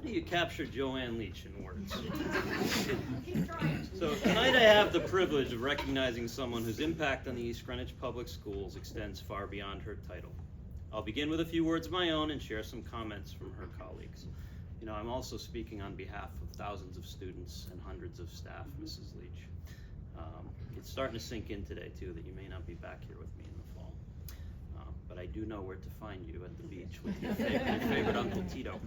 do you capture JoAnne Leach in words? So tonight I have the privilege of recognizing someone whose impact on the East Greenwich Public Schools extends far beyond her title. I'll begin with a few words of my own and share some comments from her colleagues. You know, I'm also speaking on behalf of thousands of students and hundreds of staff, Mrs. Leach. It's starting to sink in today, too, that you may not be back here with me in the fall. But I do know where to find you at the beach with your favorite Uncle Tito.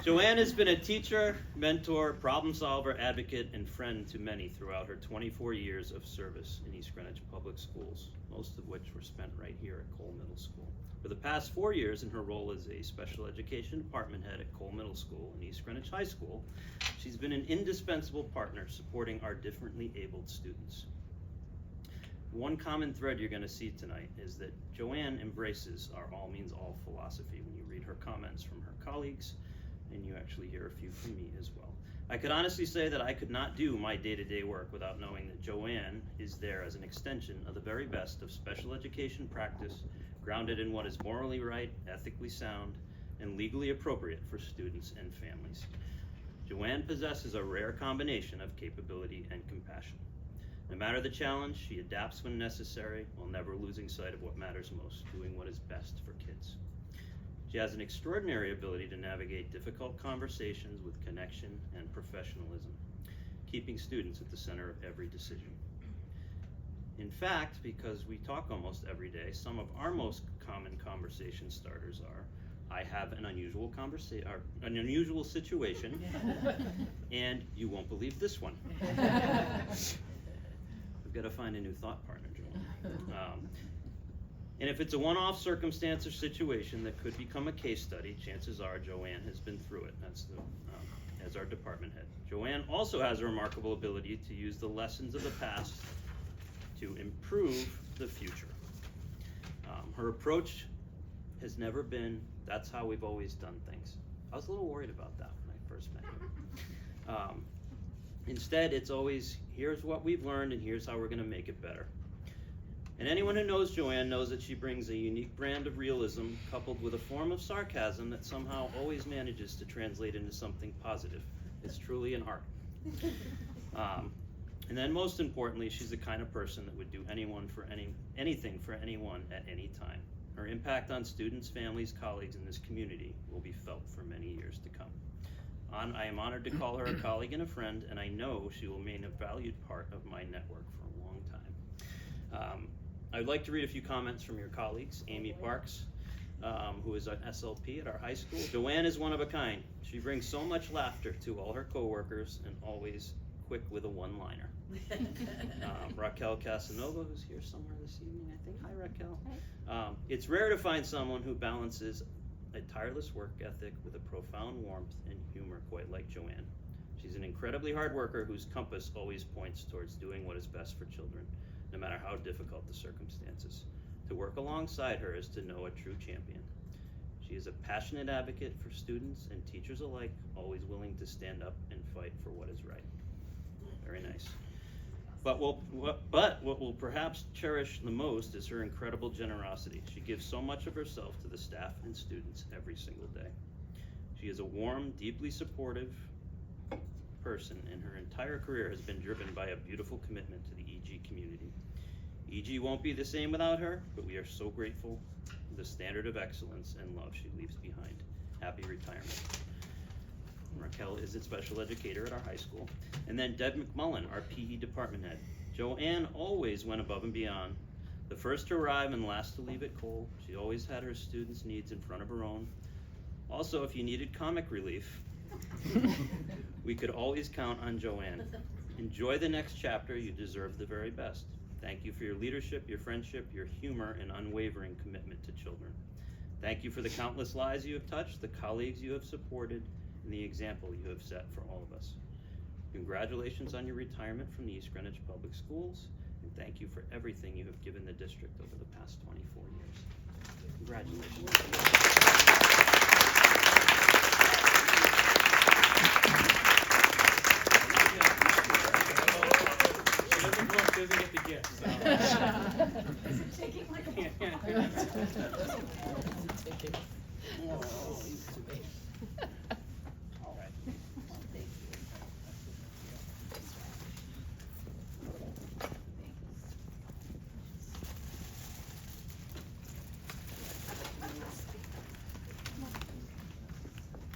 JoAnne has been a teacher, mentor, problem solver, advocate, and friend to many throughout her 24 years of service in East Greenwich Public Schools, most of which were spent right here at Cole Middle School. For the past 4 years in her role as a special education department head at Cole Middle School and East Greenwich High School, she's been an indispensable partner supporting our differently abled students. One common thread you're going to see tonight is that JoAnne embraces our all means all philosophy when you read her comments from her colleagues, and you actually hear a few from me as well. I could honestly say that I could not do my day-to-day work without knowing that JoAnne is there as an extension of the very best of special education practice, grounded in what is morally right, ethically sound, and legally appropriate for students and families. JoAnne possesses a rare combination of capability and compassion. No matter the challenge, she adapts when necessary, while never losing sight of what matters most, doing what is best for kids. She has an extraordinary ability to navigate difficult conversations with connection and professionalism, keeping students at the center of every decision. In fact, because we talk almost every day, some of our most common conversation starters are, I have an unusual situation, and you won't believe this one. We've got to find a new thought partner, JoAnne. And if it's a one-off circumstance or situation that could become a case study, chances are JoAnne has been through it. That's as our department head. JoAnne also has a remarkable ability to use the lessons of the past to improve the future. Her approach has never been, that's how we've always done things. I was a little worried about that when I first met her. Instead, it's always, here's what we've learned and here's how we're going to make it better. And anyone who knows JoAnne knows that she brings a unique brand of realism coupled with a form of sarcasm that somehow always manages to translate into something positive. It's truly an art. And then most importantly, she's the kind of person that would do anything for anyone at any time. Her impact on students, families, colleagues in this community will be felt for many years to come. I am honored to call her a colleague and a friend, and I know she will remain a valued part of my network for a long time. I'd like to read a few comments from your colleagues. Amy Parks, who is an SLP at our high school. JoAnne is one of a kind. She brings so much laughter to all her coworkers and always quick with a one-liner. Raquel Casanova, who's here somewhere this evening, I think. Hi, Raquel. Hi. It's rare to find someone who balances a tireless work ethic with a profound warmth and humor quite like JoAnne. She's an incredibly hard worker whose compass always points towards doing what is best for children, no matter how difficult the circumstances. To work alongside her is to know a true champion. She is a passionate advocate for students and teachers alike, always willing to stand up and fight for what is right. Very nice. But what we'll perhaps cherish the most is her incredible generosity. She gives so much of herself to the staff and students every single day. She is a warm, deeply supportive person, and her entire career has been driven by a beautiful commitment to the EG community. EG won't be the same without her, but we are so grateful for the standard of excellence and love she leaves behind. Happy retirement. Raquel is a special educator at our high school. And then Deb McMullen, our PE department head. JoAnne always went above and beyond. The first to arrive and last to leave at Cole. She always had her students' needs in front of her own. Also, if you needed comic relief, we could always count on JoAnne. Enjoy the next chapter. You deserve the very best. Thank you for your leadership, your friendship, your humor, and unwavering commitment to children. Thank you for the countless lives you have touched, the colleagues you have supported, and the example you have set for all of us. Congratulations on your retirement from the East Greenwich Public Schools, and thank you for everything you have given the district over the past 24 years. Congratulations.